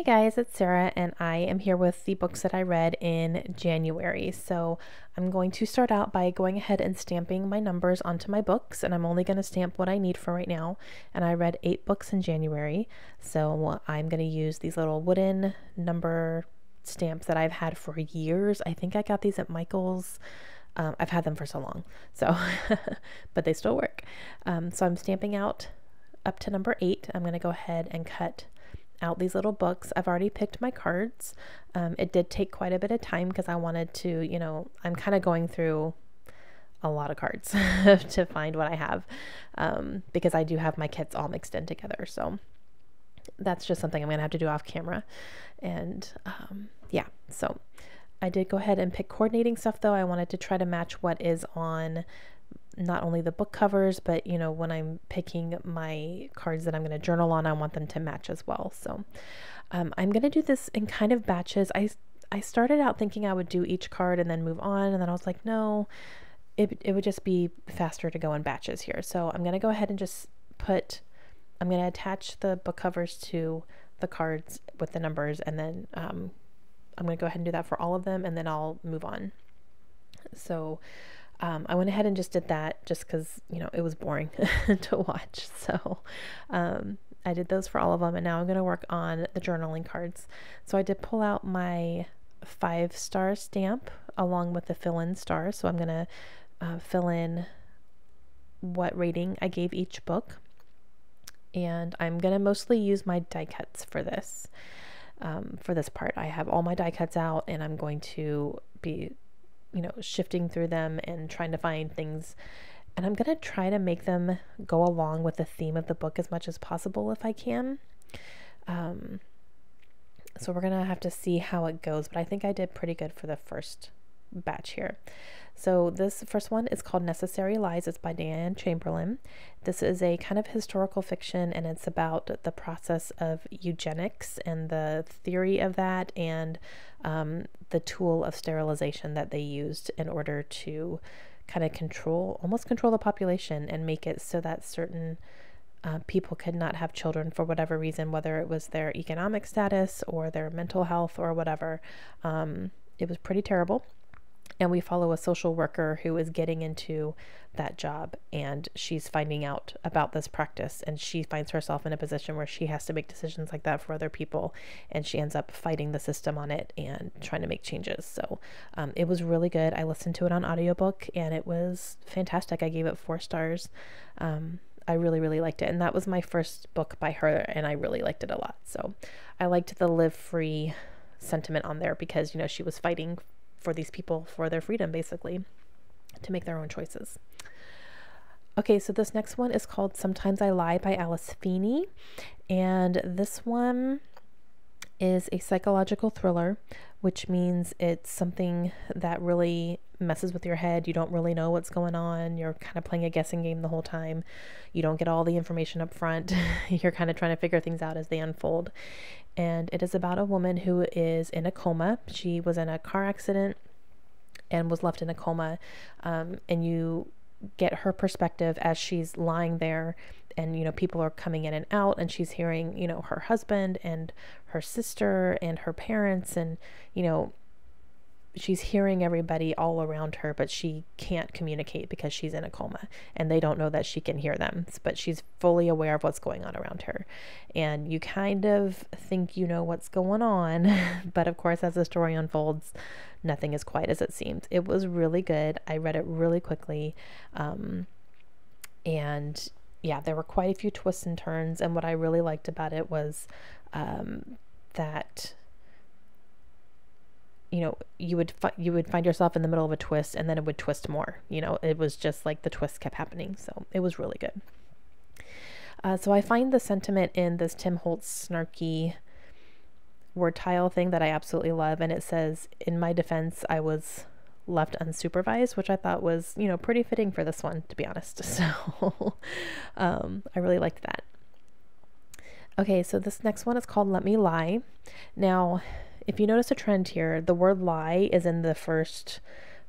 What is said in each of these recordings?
Hey guys, it's Sarah, and I am here with the books that I read in January. So I'm going to start out by going ahead and stamping my numbers onto my books, and I'm only going to stamp what I need for right now. And I read 8 books in January, so I'm going to use these little wooden number stamps that I've had for years. I think I got these at Michael's. I've had them for so long, so but they still work. So I'm stamping out up to number 8. I'm going to go ahead and cut out these little books. I've already picked my cards. It did take quite a bit of time because I wanted to, I'm kind of going through a lot of cards to find what I have, because I do have my kits all mixed in together. So that's just something I'm going to have to do off camera. And yeah, so I did go ahead and pick coordinating stuff though. I wanted to try to match what is on not only the book covers, but when I'm picking my cards that I'm going to journal on, I want them to match as well. So I'm going to do this in kind of batches. I started out thinking I would do each card and then move on, and then I was like, no, it would just be faster to go in batches here. So I'm going to go ahead and just I'm going to attach the book covers to the cards with the numbers, and then I'm going to go ahead and do that for all of them, and then I'll move on. So I went ahead and just did that just because, it was boring to watch. So I did those for all of them, and now I'm going to work on the journaling cards. So I did pull out my 5-star stamp along with the fill-in star. So I'm going to fill in what rating I gave each book. And I'm going to mostly use my die cuts for this. For this part, I have all my die cuts out, and I'm going to be shifting through them and trying to find things, and I'm going to try to make them go along with the theme of the book as much as possible if I can. So we're going to have to see how it goes, but I think I did pretty good for the first batch here. So this first one is called Necessary Lies. It's by Diane Chamberlain. This is a kind of historical fiction, and it's about the process of eugenics and the theory of that, and the tool of sterilization that they used in order to kind of almost control the population and make it so that certain people could not have children for whatever reason, whether it was their economic status or their mental health or whatever. It was pretty terrible. And we follow a social worker who is getting into that job, and she's finding out about this practice, and she finds herself in a position where she has to make decisions like that for other people, and she ends up fighting the system on it and trying to make changes. So it was really good. I listened to it on audiobook, and it was fantastic. I gave it 4 stars. I really, really liked it, and that was my first book by her, and I really liked it a lot. So I liked the live free sentiment on there because, she was fighting for these people for their freedom, basically, to make their own choices. Okay, so this next one is called Sometimes I Lie by Alice Feeney, and this one is a psychological thriller, which means it's something that really messes with your head. You don't really know what's going on. You're kind of playing a guessing game the whole time. You don't get all the information up front. You're kind of trying to figure things out as they unfold. And it is about a woman who is in a coma. She was in a car accident and was left in a coma. And you get her perspective as she's lying there, and people are coming in and out, and she's hearing her husband and her sister and her parents, and she's hearing everybody all around her, but she can't communicate because she's in a coma, and they don't know that she can hear them, but she's fully aware of what's going on around her. And you kind of think what's going on, but of course, as the story unfolds, nothing is quite as it seems. It was really good. I read it really quickly. And yeah, there were quite a few twists and turns, and what I really liked about it was that you would find yourself in the middle of a twist, and then it would twist more. It was just like the twist kept happening. So it was really good. So I find the sentiment in this Tim Holtz snarky word tile thing that I absolutely love. And it says, "In my defense, I was left unsupervised," which I thought was, pretty fitting for this one, to be honest. So I really liked that. Okay, so this next one is called Let Me Lie. Now, if you notice a trend here, the word lie is in the first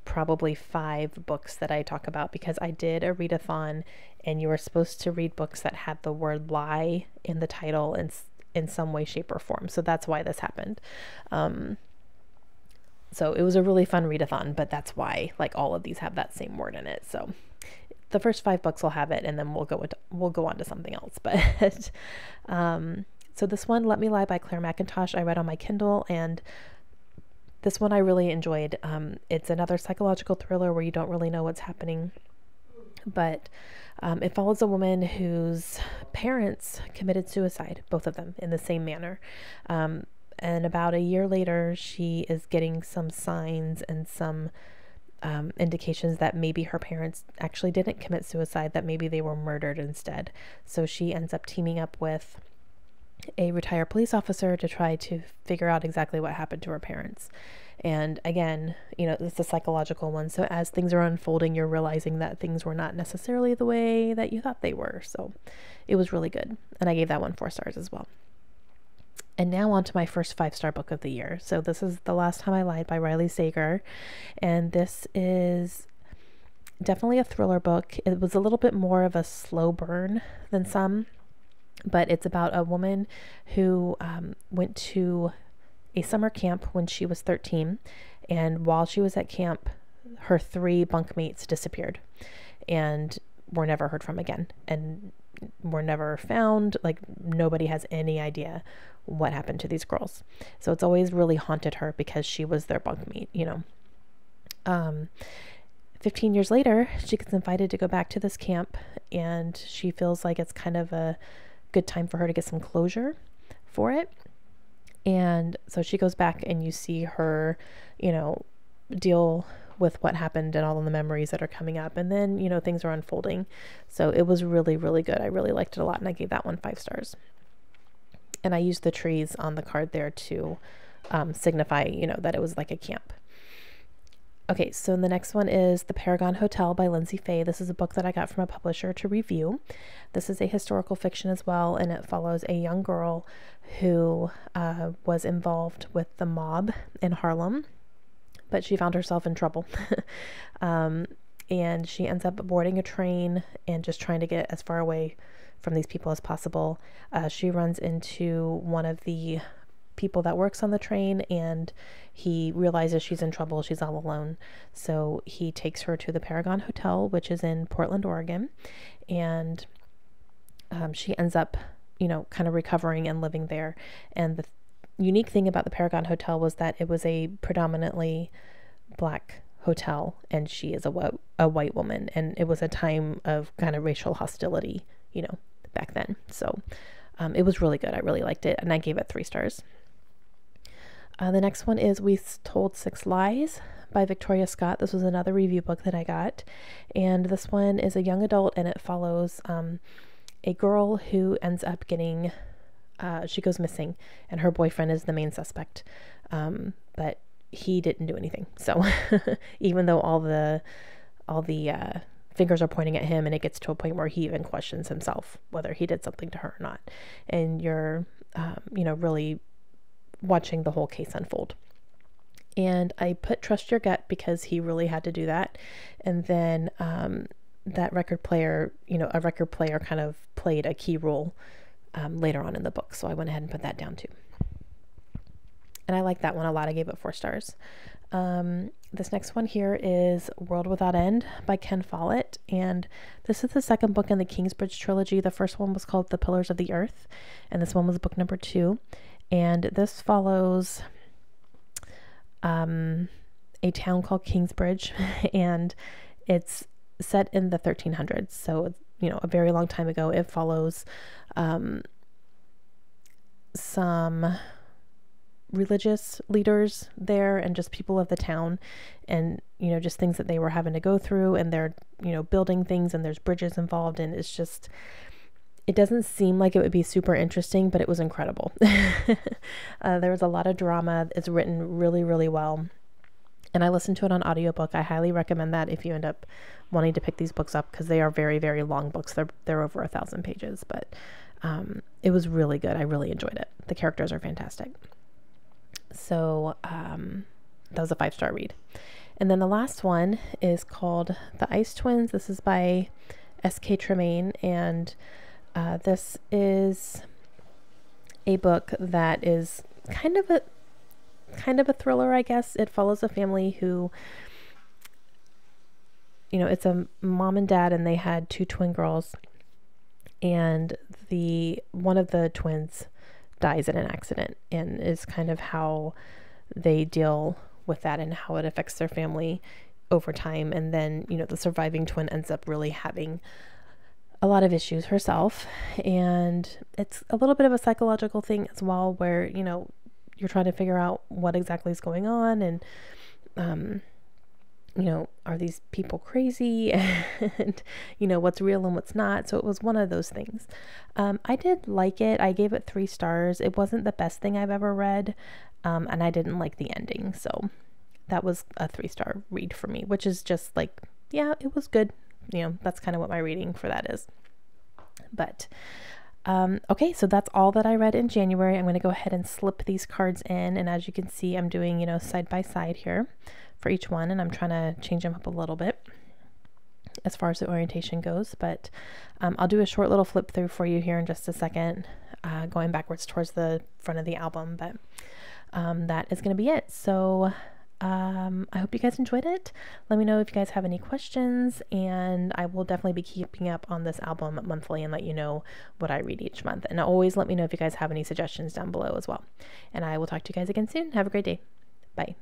probably 5 books that I talk about, because I did a readathon, and you were supposed to read books that had the word lie in the title, and in some way, shape, or form. So that's why this happened. So it was a really fun readathon, but that's why like all of these have that same word in it. So the first 5 books will have it, and then we'll go on to something else. But so this one, Let Me Lie by Claire McIntosh, I read on my Kindle, and this one I really enjoyed. It's another psychological thriller where you don't really know what's happening, but it follows a woman whose parents committed suicide, both of them, in the same manner. And about a year later, she is getting some signs and some indications that maybe her parents actually didn't commit suicide, that maybe they were murdered instead. So she ends up teaming up with a retired police officer to try to figure out exactly what happened to her parents. And again, you know, it's a psychological one. So as things are unfolding, you're realizing that things were not necessarily the way that you thought they were. So it was really good. And I gave that one 4 stars as well. And now on to my first 5-star book of the year. So this is The Last Time I Lied by Riley Sager. And this is definitely a thriller book. It was a little bit more of a slow burn than some, but it's about a woman who went to a summer camp when she was 13. And while she was at camp, her 3 bunkmates disappeared and were never heard from again. And were never found. Like, nobody has any idea what happened to these girls. So it's always really haunted her because she was their bunkmate, you know. 15 years later, she gets invited to go back to this camp, and she feels like it's kind of a good time for her to get some closure for it. And so she goes back, and you see her, you know, deal with what happened and all of the memories that are coming up. And then, you know, things are unfolding. So it was really, really good. I really liked it a lot, and I gave that one 5 stars. And I used the trees on the card there to signify, you know, that it was like a camp. Okay, so the next one is The Paragon Hotel by Lindsay Fay. This is a book that I got from a publisher to review. This is a historical fiction as well, and it follows a young girl who was involved with the mob in Harlem, but she found herself in trouble. And she ends up boarding a train and just trying to get as far away from these people as possible. She runs into one of the people that works on the train, and he realizes she's in trouble. She's all alone. So he takes her to the Paragon Hotel, which is in Portland, Oregon. And she ends up, you know, kind of recovering and living there. And the unique thing about the Paragon Hotel was that it was a predominantly Black hotel, and she is a white woman. And it was a time of kind of racial hostility, you know, back then. So it was really good. I really liked it, and I gave it 3 stars. The next one is We Told 6 Lies by Victoria Scott. This was another review book that I got, and this one is a young adult, and it follows a girl who ends up getting, she goes missing, and her boyfriend is the main suspect, but he didn't do anything. So even though all the fingers are pointing at him, and it gets to a point where he even questions himself whether he did something to her or not. And you're, you know, really watching the whole case unfold. And I put Trust Your Gut because he really had to do that. And then that record player, you know, a record player kind of played a key role later on in the book. So I went ahead and put that down too. And I like that one a lot. I gave it 4 stars. This next one here is World Without End by Ken Follett, and this is the second book in the Kingsbridge trilogy. The first one was called The Pillars of the Earth, and this one was book number 2. And this follows a town called Kingsbridge, and it's set in the 1300s, so, you know, a very long time ago. It follows some religious leaders there and just people of the town, and, you know, just things that they were having to go through, and they're, you know, building things, and there's bridges involved, and it's just, it doesn't seem like it would be super interesting, but it was incredible. There was a lot of drama. It's written really, really well, and I listened to it on audiobook. I highly recommend that if you end up wanting to pick these books up, because they are very, very long books. They're over 1,000 pages, but it was really good. I really enjoyed it. The characters are fantastic. So that was a 5-star read. And then the last one is called The Ice Twins. This is by S.K. Tremaine, and this is a book that is kind of a thriller, I guess. It follows a family who, it's a mom and dad, and they had 2 twin girls, and one of the twins dies in an accident, and is kind of how they deal with that and how it affects their family over time. And then, the surviving twin ends up really having a lot of issues herself, and it's a little bit of a psychological thing as well, where, you're trying to figure out what exactly is going on, and are these people crazy, and what's real and what's not. So it was one of those things. I did like it. I gave it 3 stars. It wasn't the best thing I've ever read, and I didn't like the ending, so that was a 3-star read for me, which is just like, yeah, it was good. That's kind of what my rating for that is. But okay, so that's all that I read in January. I'm going to go ahead and slip these cards in, and as you can see, I'm doing, side by side here for each one, and I'm trying to change them up a little bit as far as the orientation goes. But I'll do a short little flip through for you here in just a second, going backwards towards the front of the album. But that is going to be it. So I hope you guys enjoyed it. Let me know if you guys have any questions, and I will definitely be keeping up on this album monthly and let you know what I read each month. And always let me know if you guys have any suggestions down below as well. And I will talk to you guys again soon. Have a great day. Bye.